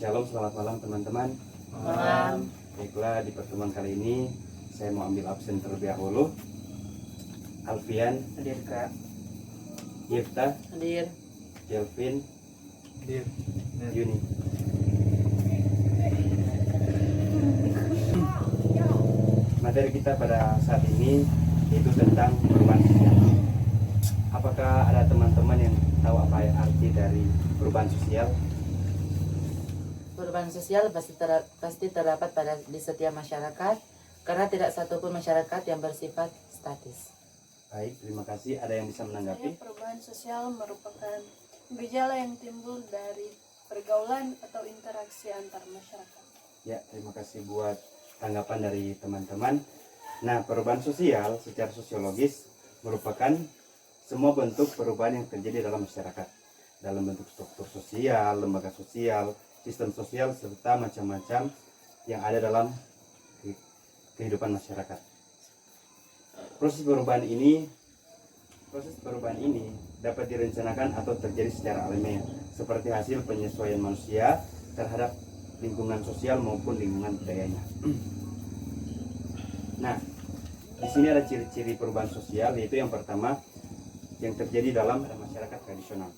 Shalom, selamat malam teman-teman. Malam. Baiklah, di pertemuan kali ini saya mau ambil absen terlebih dahulu. Alfian, Hadir Kak. Yifta, Hadir. Kelvin, Hadir. Yuni. Materi kita pada saat ini yaitu tentang perubahan sosial. Apakah ada teman-teman yang tahu apa arti dari perubahan sosial? Perubahan sosial pasti terdapat di setiap masyarakat karena tidak satupun masyarakat yang bersifat statis. Baik, terima kasih. Ada yang bisa menanggapi? Perubahan sosial merupakan gejala yang timbul dari pergaulan atau interaksi antar masyarakat. Ya, terima kasih buat tanggapan dari teman-teman. Nah, perubahan sosial secara sosiologis merupakan semua bentuk perubahan yang terjadi dalam masyarakat, dalam bentuk struktur sosial, lembaga sosial, sistem sosial, serta macam-macam yang ada dalam kehidupan masyarakat. Proses perubahan ini dapat direncanakan atau terjadi secara alamiah, seperti hasil penyesuaian manusia terhadap lingkungan sosial maupun lingkungan budayanya. Nah, di sini ada ciri-ciri perubahan sosial, yaitu yang pertama yang terjadi dalam masyarakat tradisional.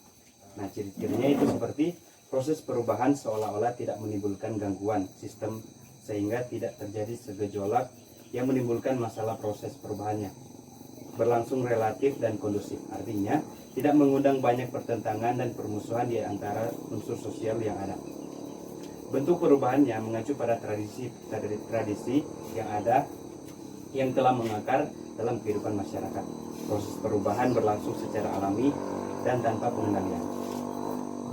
Nah, ciri-cirinya itu seperti proses perubahan seolah-olah tidak menimbulkan gangguan sistem sehingga tidak terjadi segejolak yang menimbulkan masalah proses perubahannya. Berlangsung relatif dan kondusif, artinya tidak mengundang banyak pertentangan dan permusuhan di antara unsur sosial yang ada. Bentuk perubahannya mengacu pada tradisi yang ada yang telah mengakar dalam kehidupan masyarakat. Proses perubahan berlangsung secara alami dan tanpa pengendalian.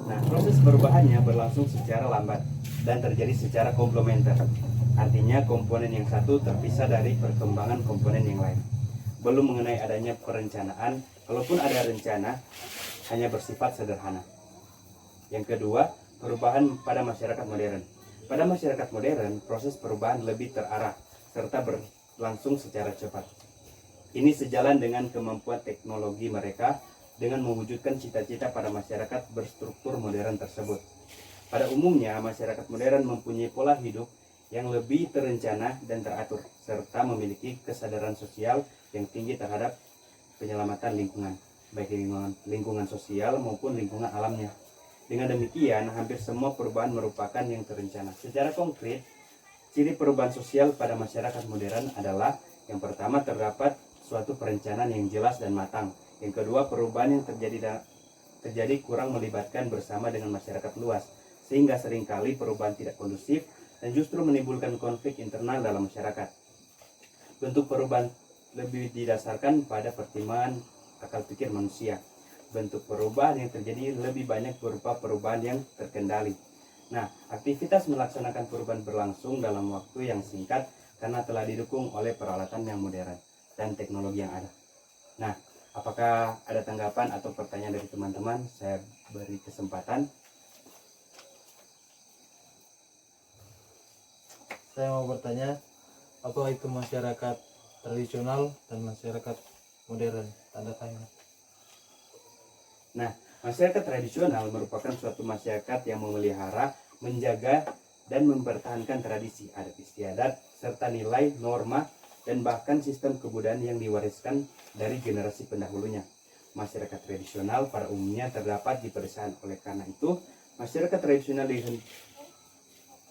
Nah, proses perubahannya berlangsung secara lambat dan terjadi secara komplementer. Artinya komponen yang satu terpisah dari perkembangan komponen yang lain. Belum mengenai adanya perencanaan, kalaupun ada rencana, hanya bersifat sederhana. Yang kedua, perubahan pada masyarakat modern. Pada masyarakat modern, proses perubahan lebih terarah serta berlangsung secara cepat. Ini sejalan dengan kemampuan teknologi mereka dengan mewujudkan cita-cita pada masyarakat berstruktur modern tersebut. Pada umumnya, masyarakat modern mempunyai pola hidup yang lebih terencana dan teratur, serta memiliki kesadaran sosial yang tinggi terhadap penyelamatan lingkungan, baik lingkungan sosial maupun lingkungan alamnya. Dengan demikian, hampir semua perubahan merupakan yang terencana. Secara konkret, ciri perubahan sosial pada masyarakat modern adalah yang pertama, terdapat suatu perencanaan yang jelas dan matang. Yang kedua, perubahan yang terjadi kurang melibatkan bersama dengan masyarakat luas, sehingga seringkali perubahan tidak kondusif dan justru menimbulkan konflik internal dalam masyarakat. Bentuk perubahan lebih didasarkan pada pertimbangan akal pikir manusia. Bentuk perubahan yang terjadi lebih banyak berupa perubahan yang terkendali. Nah, aktivitas melaksanakan perubahan berlangsung dalam waktu yang singkat karena telah didukung oleh peralatan yang modern dan teknologi yang ada. Nah, apakah ada tanggapan atau pertanyaan dari teman-teman? Saya beri kesempatan. Saya mau bertanya, apa itu masyarakat tradisional dan masyarakat modern? Tanda tanya. Nah, masyarakat tradisional merupakan suatu masyarakat yang memelihara, menjaga, dan mempertahankan tradisi, adat istiadat, serta nilai, norma, dan bahkan sistem kebudayaan yang diwariskan dari generasi pendahulunya. Masyarakat tradisional pada umumnya terdapat di pedesaan. Oleh karena itu, masyarakat tradisional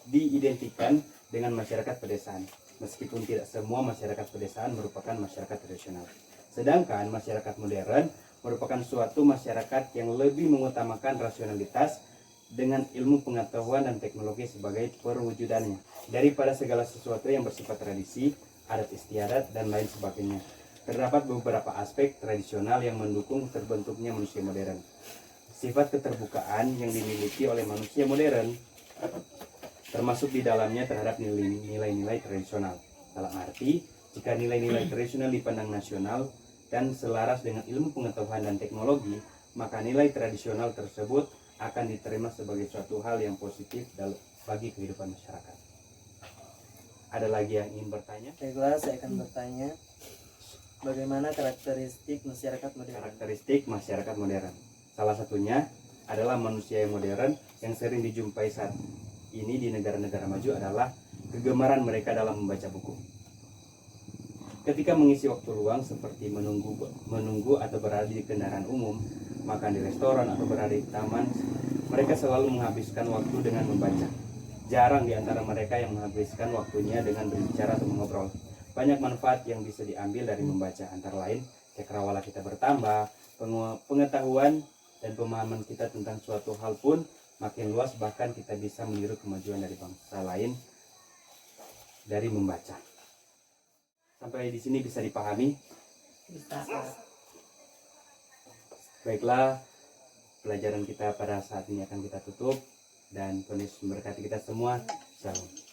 diidentikan dengan masyarakat pedesaan, meskipun tidak semua masyarakat pedesaan merupakan masyarakat tradisional. Sedangkan masyarakat modern merupakan suatu masyarakat yang lebih mengutamakan rasionalitas dengan ilmu pengetahuan dan teknologi sebagai perwujudannya, daripada segala sesuatu yang bersifat tradisi, adat istiadat, dan lain sebagainya. Terdapat beberapa aspek tradisional yang mendukung terbentuknya manusia modern. Sifat keterbukaan yang dimiliki oleh manusia modern termasuk di dalamnya terhadap nilai-nilai tradisional. Dalam arti, jika nilai-nilai tradisional dipandang nasional dan selaras dengan ilmu pengetahuan dan teknologi, maka nilai tradisional tersebut akan diterima sebagai suatu hal yang positif bagi kehidupan masyarakat. Ada lagi yang ingin bertanya? Baiklah, saya akan bertanya, bagaimana karakteristik masyarakat modern? Karakteristik masyarakat modern, salah satunya adalah manusia yang modern yang sering dijumpai saat ini di negara-negara maju adalah kegemaran mereka dalam membaca buku. Ketika mengisi waktu luang seperti menunggu atau berada di kendaraan umum, makan di restoran atau berada di taman, mereka selalu menghabiskan waktu dengan membaca. Jarang di antara mereka yang menghabiskan waktunya dengan berbicara atau mengobrol. Banyak manfaat yang bisa diambil dari membaca, antara lain cakrawala kita bertambah, pengetahuan dan pemahaman kita tentang suatu hal pun makin luas, bahkan kita bisa meniru kemajuan dari bangsa lain dari membaca. Sampai di sini bisa dipahami? Bisa. Baiklah, pelajaran kita pada saat ini akan kita tutup dan Tuhan Yesus memberkati kita semua. Shalom.